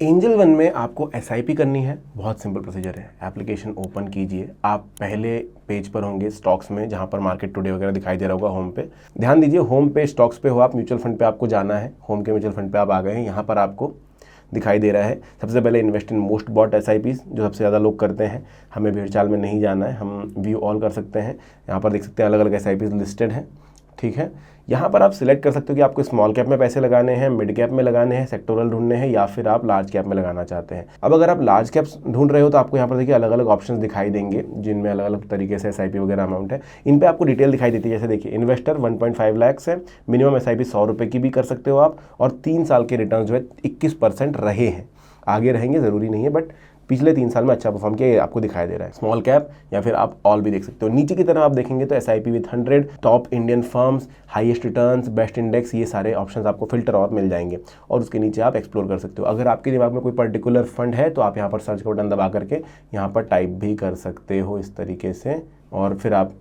Angel one में आपको SIP करनी है। बहुत सिंपल प्रोसीजर है। एप्लीकेशन ओपन कीजिए, आप पहले पेज पर होंगे स्टॉक्स में, जहां पर मार्केट टुडे वगैरह दिखाई दे रहा होगा होम पे। ध्यान दीजिए, होम पे स्टॉक्स पे हो आप, म्यूचुअल फंड पे आपको जाना है। होम के म्यूचुअल फंड पे आप आ गए हैं, यहाँ पर आपको दिखाई दे रहा है सबसे पहले invest in most bought SIPs, जो सबसे ज़्यादा लोग करते हैं। हमें भीड़ चाल में नहीं जाना है, हम व्यू ऑल कर सकते हैं। यहाँ पर देख सकते हैं अलग अलग एसआईपीज लिस्टेड हैं, ठीक है। यहाँ पर आप सिलेक्ट कर सकते हो कि आपको स्मॉल कैप में पैसे लगाने हैं, मिड कैप में लगाने हैं, सेक्टोरल ढूंढने हैं, या फिर आप लार्ज कैप में लगाना चाहते हैं। अब अगर आप लार्ज कैप ढूंढ रहे हो तो आपको यहाँ पर देखिए अलग अलग ऑप्शंस दिखाई देंगे, जिनमें अलग अलग तरीके से एसआईपी वगैरह अमाउंट है। इन पे आपको डिटेल दिखाई देती है। जैसे देखिए, इन्वेस्टर 1.5 लाख है, मिनिमम एसआईपी 100 रुपये की भी कर सकते हो आप, और 3 साल के रिटर्न जो है 21% रहे हैं। आगे रहेंगे ज़रूरी नहीं है, बट पिछले 3 साल में अच्छा परफॉर्म किया, ये आपको दिखाई दे रहा है। स्मॉल कैप या फिर आप ऑल भी देख सकते हो। नीचे की तरफ आप देखेंगे तो SIP with 100, top Indian firms, highest returns, best index, ये सारे ऑप्शंस आपको फिल्टर और मिल जाएंगे, और उसके नीचे आप एक्सप्लोर कर सकते हो। अगर आपके दिमाग में कोई पर्टिकुलर फंड है तो आप यहाँ पर सर्च का बटन दबा करके यहाँ पर टाइप भी कर सकते हो इस तरीके से, और फिर आप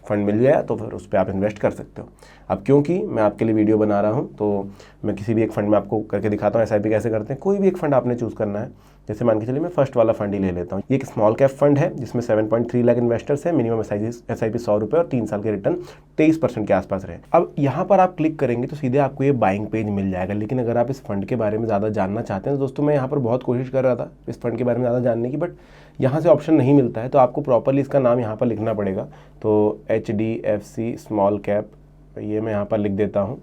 फंड मिल गया तो फिर उस पर आप इन्वेस्ट कर सकते हो। अब क्योंकि मैं आपके लिए वीडियो बना रहा हूँ तो मैं किसी भी एक फंड में आपको करके दिखाता हूँ एसआईपी कैसे करते हैं। कोई भी एक फंड आपने चूज़ करना है। जैसे मान के चलिए मैं फर्स्ट वाला फंड ही ले लेता हूँ। ये एक स्मॉल कैप फंड है जिसमें 7.3 लाख इन्वेस्टर्स है, मिनिमम एसआईपी 100 रुपये, और 3 साल के रिटर्न 23% के आसपास रहे। अब यहाँ पर आप क्लिक करेंगे तो सीधे आपको ये बाइंग पेज मिल जाएगा। लेकिन अगर आप इस फंड के बारे में ज़्यादा जानना चाहते हैं तो दोस्तों, मैं यहाँ पर बहुत कोशिश कर रहा था इस फंड के बारे में ज़्यादा जानने की, बट यहाँ से ऑप्शन नहीं मिलता है। तो आपको प्रॉपरली इसका नाम यहाँ पर लिखना पड़ेगा। तो HDFC स्मॉल कैप, ये मैं यहाँ पर लिख देता हूँ,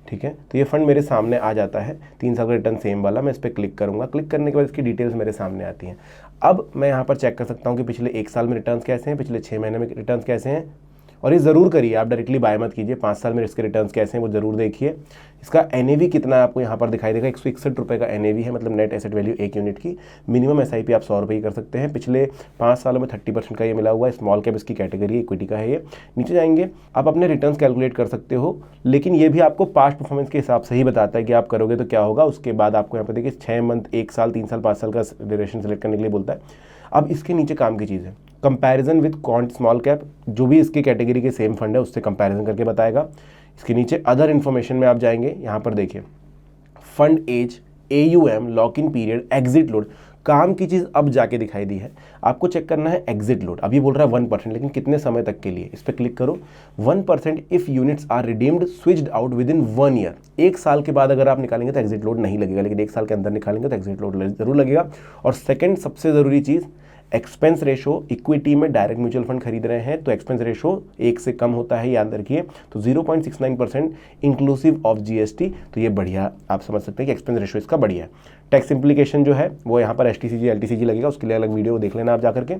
ठीक है। तो ये फंड मेरे सामने आ जाता है, 3 साल का रिटर्न सेम वाला। मैं इस पर क्लिक करूँगा। क्लिक करने के बाद इसकी डिटेल्स मेरे सामने आती हैं। अब मैं यहाँ पर चेक कर सकता हूँ कि पिछले 1 साल में रिटर्न्स कैसे हैं, पिछले 6 महीने में रिटर्न्स कैसे हैं। और ये ज़रूर करिए, आप डायरेक्टली बाय मत कीजिए। 5 साल में इसके रिटर्न्स कैसे हैं वो ज़रूर देखिए। इसका NAV कितना है आपको यहाँ पर दिखाई देगा, 161 रुपये का NAV है, मतलब नेट एसेट वैल्यू 1 यूनिट की। मिनिमम एसआईपी आप 100 रुपये की कर सकते हैं। पिछले 5 सालों में 30% का ये मिला हुआ है। स्मॉल कैप इसकी कैटेगरी इक्विटी का है। ये नीचे जाएंगे, आप अपने रिटर्न्स कैलकुलेट कर सकते हो, लेकिन ये भी आपको पास्ट परफॉर्मेंस के हिसाब से ही बताता है कि आप करोगे तो क्या होगा। उसके बाद आपको यहाँ पर देखिए 6 मंथ, 1 साल, 3 साल, 5 साल का ड्यूरेशन सेलेक्ट करने के लिए बोलता है। अब इसके नीचे काम की चीज़ है comparison with quant small cap, जो भी इसकी कैटेगरी के सेम फंड है उससे कंपैरिजन करके बताएगा। इसके नीचे अदर इन्फॉर्मेशन में आप जाएंगे, यहाँ पर देखिए fund age, AUM, lock in period, exit load. काम की चीज़ अब जाके दिखाई दी है। आपको चेक करना है एग्जिट लोड। अभी बोल रहा है 1%, लेकिन कितने समय तक के लिए, इस पर क्लिक करो। 1% if units are redeemed switched out within 1 year. 1 साल के बाद अगर आप निकालेंगे तो एग्जिट लोड नहीं लगेगा, लेकिन 1 साल के अंदर निकालेंगे तो एग्जिट लोड जरूर लगेगा। और सेकेंड सबसे ज़रूरी चीज़, एक्सपेंस रेशो। इक्विटी में डायरेक्ट म्यूचुअल फंड खरीद रहे हैं तो एक्सपेंस रेशो 1 से कम होता है, याद रखिए। तो 0.69% इंक्लूसिव ऑफ GST। तो ये बढ़िया, आप समझ सकते हैं कि एक्सपेंस रेशो इसका बढ़िया है। टैक्स इम्प्लीकेशन जो है वो यहाँ पर STCG LTCG लगेगा, उसके लिए अलग वीडियो देख लेना आप जाकर के,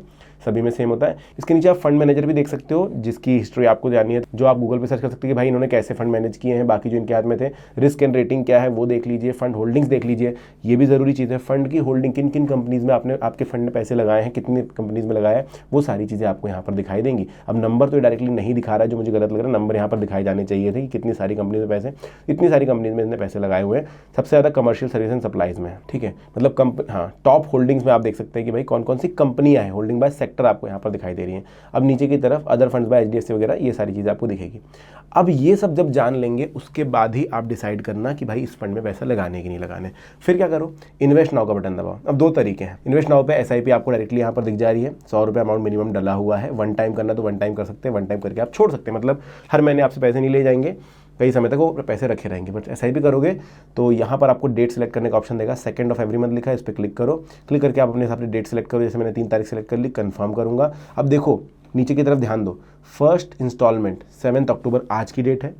सभी में सेम होता है। इसके नीचे आप फंड मैनेजर भी देख सकते हो, जिसकी हिस्ट्री आपको जाननी है, जो आप गूगल पे सर्च कर सकते हैं कि भाई इन्होंने कैसे फंड मैनेज किए हैं, बाकी जो इनके हाथ में थे। रिस्क एंड रेटिंग क्या है वो देख लीजिए, फंड होल्डिंग्स देख लीजिए, ये भी ज़रूरी चीज़ है। फंड की होल्डिंग, किन किन कंपनीज में आपने आपके फंड में पैसे लगाए हैं, कितनी कंपनीज में लगाया है, वो सारी चीज़ें आपको यहाँ पर दिखाई देंगी। अब नंबर तो डायरेक्टली नहीं दिखा रहा है, जो मुझे गलत लग रहा है। नंबर यहाँ पर दिखाई जाने चाहिए थे कि कितनी सारी कंपनीज में पैसे, इतनी सारी कंपनीज में इसने पैसे लगाए हुए हैं। सबसे ज़्यादा कमर्शियल सर्विस एंड सप्लाईज में, ठीक है। मतलब टॉप होल्डिंग्स में आप देख सकते हैं कि भाई कौन कौन सी कंपनियां हैं। होल्डिंग बाय सेक्टर आपको यहाँ पर दिखाई दे रही हैं। अब नीचे की तरफ अदर फंड्स बाय HDFC वगैरह, ये सारी चीज़ें आपको दिखेगी। अब ये सब जब जान लेंगे उसके बाद ही आप डिसाइड करना कि भाई इस फंड में पैसा लगाने की नहीं लगाने। फिर क्या करो, इन्वेस्ट नाउ का बटन दबाओ। अब 2 तरीके हैं। इन्वेस्ट नाउ पे एसआईपी आपको डायरेक्टली यहाँ पर दिख जा रही है। 100 रुपये अमाउंट मिनिमम डला हुआ है। 1 टाइम करना तो 1 टाइम कर सकते हैं, 1 टाइम करके आप छोड़ सकते हैं। मतलब हर महीने आपसे पैसे नहीं ले जाएंगे, कई समय तक वो पैसे रखे रहेंगे। बट एसआईपी करोगे तो यहाँ पर आपको डेट सेलेक्ट करने का ऑप्शन देगा। 2nd ऑफ एवरी मंथ लिखा है, इस पर क्लिक करो। क्लिक करके आप अपने हिसाब से डेट सेलेक्ट करो। जैसे मैंने 3 तारीख सेलेक्ट कर ली, कंफर्म करूँगा। अब देखो नीचे की तरफ ध्यान दो, फर्स्ट इंस्टॉलमेंट 7 अक्टूबर आज की डेट है।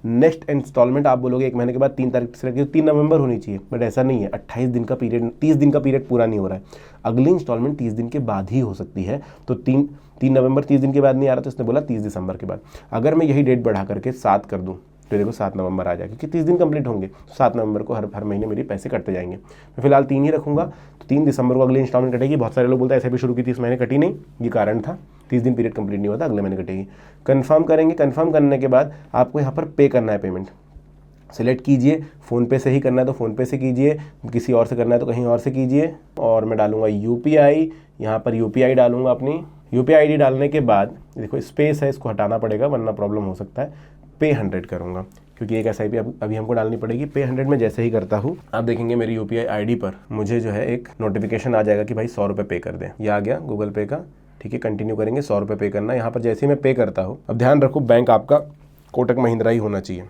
नेक्स्ट इंस्टॉलमेंट आप बोलोगे 1 महीने के बाद 3 तारीख सेलेक्ट की, 3 नवंबर होनी चाहिए, बट ऐसा नहीं है। 28 दिन का पीरियड, 30 दिन का पीरियड पूरा नहीं हो रहा है। अगली इंस्टॉलमेंट 30 दिन के बाद ही हो सकती है। तो 3 नवंबर 30 दिन के बाद नहीं आ रहा, तो इसने बोला 30 दिसंबर के बाद। अगर मैं यही डेट बढ़ा करके 7 कर दूँ तो देखो 7 नवंबर आ जाएगा, क्योंकि 30 दिन कंप्लीट होंगे। तो 7 नवंबर को हर महीने मेरे पैसे कटते जाएंगे। मैं फिलहाल 3 ही रखूंगा, तो 3 दिसंबर को अगली इंस्टॉलमेंट कटेगी। बहुत सारे लोग बोलते हैं एसआईपी शुरू की थी, इस महीने कटी नहीं, ये कारण था, 30 दिन पीरियड कंप्लीट नहीं हुआ था, अगले महीने कटेगी। कंफर्म करेंगे। कंफर्म करने के बाद आपको यहाँ पर पे करना है। पेमेंट सेलेक्ट कीजिए, फ़ोनपे से ही करना है तो फ़ोनपे से कीजिए, किसी और से करना है तो कहीं और से कीजिए। और मैं डालूंगा UPI, यहाँ पर UPI डालूंगा अपनी। UPI ID डालने के बाद देखो स्पेस है, इसको हटाना पड़ेगा वरना प्रॉब्लम हो सकता है। पे 100 करूँगा, क्योंकि एक SIP अभी हमको डालनी पड़ेगी। पे 100 में जैसे ही करता हूँ, आप देखेंगे मेरी UPI ID पर मुझे जो है एक नोटिफिकेशन आ जाएगा कि भाई 100 रुपये पे कर दें। ये आ गया गूगल पे का, ठीक है। कंटिन्यू करेंगे, 100 रुपये पे करना। यहाँ पर जैसे ही मैं पे करता हूँ, अब ध्यान रखो बैंक आपका कोटक महिंद्रा ही होना चाहिए।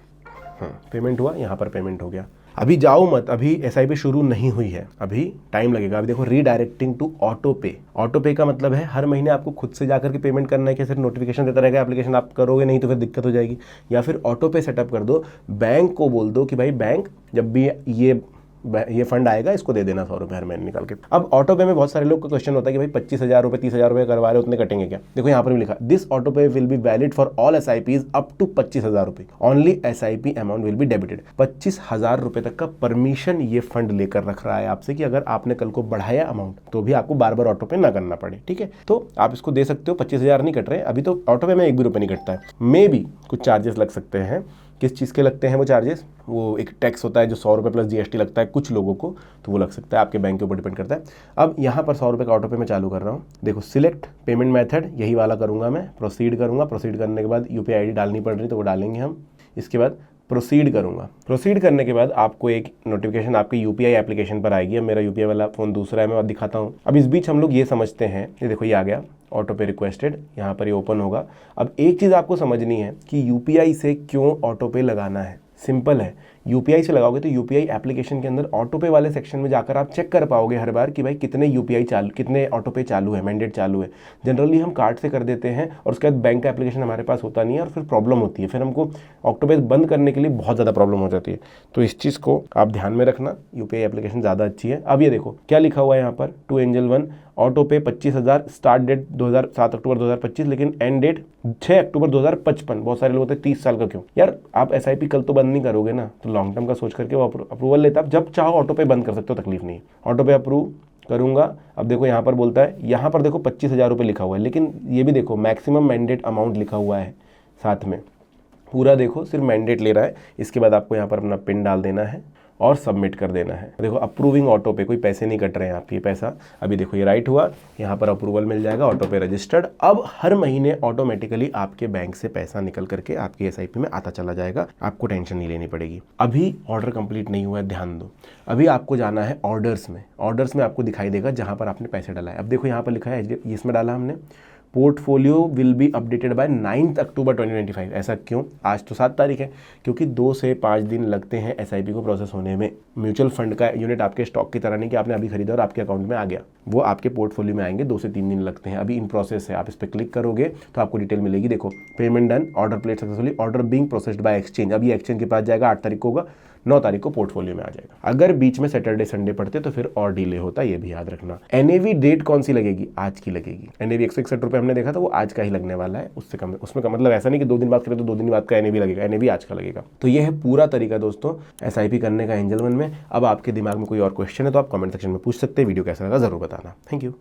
पेमेंट हुआ, यहाँ पर पेमेंट हो गया। अभी जाओ मत, अभी SIP शुरू नहीं हुई है, अभी टाइम लगेगा। अभी देखो रीडायरेक्टिंग टू ऑटो पे। ऑटो पे का मतलब है हर महीने आपको खुद से जाकर के पेमेंट करना है, कि सिर्फ नोटिफिकेशन देता रहेगा एप्लीकेशन, आप करोगे नहीं तो फिर दिक्कत हो जाएगी। या फिर ऑटो पे सेटअप कर दो, बैंक को बोल दो कि भाई बैंक जब भी ये फंड आएगा इसको दे देना 100 रुपये हर महीने निकाल के। अब ऑटो पे में बहुत सारे लोग का क्वेश्चन होता है कि भाई 25,000 रुपये 30,000 रुपये करवा रहे हो, उतने कटेंगे क्या? देखो यहाँ पर भी लिखा, this auto pay will be valid for all SIPs up to 25,000 रुपये, only SIP amount will be debited. 25,000 रुपये तक का परमिशन ये फंड लेकर रख रहा है आपसे, कि अगर आपने कल को बढ़ाया अमाउंट तो भी आपको बार बार ऑटो पे ना करना पड़े, ठीक है। तो आप इसको दे सकते हो, 25,000 नहीं कट रहे अभी तो ऑटो पे में 1 भी रुपये नहीं कटता है। मे भी कुछ चार्जेस लग सकते हैं। किस चीज़ के लगते हैं वो चार्जेस? वो एक टैक्स होता है जो 100 रुपये प्लस GST लगता है कुछ लोगों को, तो वो लग सकता है, आपके बैंक के ऊपर डिपेंड करता है। अब यहाँ पर 100 रुपये का ऑटो पे मैं चालू कर रहा हूँ। देखो सिलेक्ट पेमेंट मेथड, यही वाला करूँगा मैं, प्रोसीड करूँगा। प्रोसीड करने के बाद UPI ID डालनी पड़ रही तो वो डालेंगे हम। इसके बाद प्रोसीड करूँगा। प्रोसीड करने के बाद आपको एक नोटिफिकेशन आपके UPI एप्लीकेशन पर आएगी। अब मेरा UPI वाला फ़ोन दूसरा है, मैं दिखाता हूँ। अब इस बीच हम लोग ये समझते हैं, ये देखो ये आ गया ऑटो पे रिक्वेस्टेड, यहाँ पर ये ओपन होगा। अब एक चीज़ आपको समझनी है कि UPI से क्यों ऑटो पे लगाना है। सिंपल है, UPI से लगाओगे तो UPI एप्लीकेशन के अंदर ऑटो पे वाले सेक्शन में जाकर आप चेक कर पाओगे हर बार कि भाई कितने UPI चालू, कितने ऑटो पे चालू है, मैंडेट चालू है। जनरली हम कार्ड से कर देते हैं और उसके बाद बैंक का एप्लीकेशन हमारे पास होता नहीं है और फिर प्रॉब्लम होती है, फिर हमको ऑटो पे बंद करने के लिए बहुत ज़्यादा प्रॉब्लम हो जाती है। तो इस चीज़ को आप ध्यान में रखना, UPI एप्लीकेशन ज़्यादा अच्छी है। अब ये देखो क्या लिखा हुआ है यहाँ पर, टू एंजल 1 ऑटो पे 25,000, स्टार्ट डेट 7 अक्टूबर 2025, लेकिन एंड डेट 6 अक्टूबर 2055। बहुत सारे लोग होते हैं 30 साल का क्यों यार? आप SIP कल तो बंद नहीं करोगे ना, तो लॉन्ग टर्म का सोच करके वो अप्रूवल लेता है। जब चाहो ऑटो पे बंद कर सकते हो, तकलीफ नहीं है। ऑटो पे अप्रूव करूंगा। अब देखो यहाँ पर बोलता है, यहाँ पर देखो 25,000 रुपये लिखा हुआ है, लेकिन ये भी देखो मैक्सिमम मैंडेट अमाउंट लिखा हुआ है साथ में, पूरा देखो सिर्फ मैंडेट ले रहा है। इसके बाद आपको यहाँ पर अपना पिन डाल देना है और सबमिट कर देना है। देखो अप्रूविंग ऑटो पे, कोई पैसे नहीं कट रहे हैं आपके, पैसा अभी देखो ये राइट हुआ, यहाँ पर अप्रूवल मिल जाएगा, ऑटो पे रजिस्टर्ड। अब हर महीने ऑटोमेटिकली आपके बैंक से पैसा निकल करके आपके SIP में आता चला जाएगा, आपको टेंशन नहीं लेनी पड़ेगी। अभी ऑर्डर कंप्लीट नहीं हुआ है, ध्यान दो। अभी आपको जाना है ऑर्डर्स में। ऑर्डर्स में आपको दिखाई देगा जहाँ पर आपने पैसे डाला है। अब देखो यहाँ पर लिखा है, इसमें डाला हमने, portfolio will be updated by 9 October 2025। ऐसा क्यों? आज तो 7 तारीख है, क्योंकि 2 से 5 दिन लगते हैं SIP को प्रोसेस होने में। म्यूचुअल फंड का यूनिट आपके स्टॉक की तरह नहीं कि आपने अभी खरीदा और आपके अकाउंट में आ गया, वो आपके पोर्टफोलियो में आएंगे, 2 से 3 दिन लगते हैं। अभी इन प्रोसेस है, आप इस पर क्लिक करोगे तो आपको डिटेल मिलेगी। देखो payment done, order place successfully, order being processed by exchange. अभी एक्सचेंज के पास जाएगा, 8 तारीख को होगा, 9 तारीख को पोर्टफोलियो में आ जाएगा। अगर बीच में सैटरडे संडे पड़ते तो फिर और डिले होता, ये भी याद रखना। NAV डेट कौन सी लगेगी? आज की लगेगी। NAV 161 रुपये हमने देखा था, वो आज का ही लगने वाला है, उससे कम, उसमें का मतलब ऐसा नहीं कि 2 दिन बाद करें तो 2 दिन बाद का NAV लगेगा, NAV आज का लगेगा। तो ये है पूरा तरीका दोस्तों SIP करने का एंजल 1 में। अब आपके दिमाग में कोई और क्वेश्चन है तो आप कमेंट सेक्शन में पूछ सकते हैं। वीडियो कैसा लगा जरूर बताना। Thank you.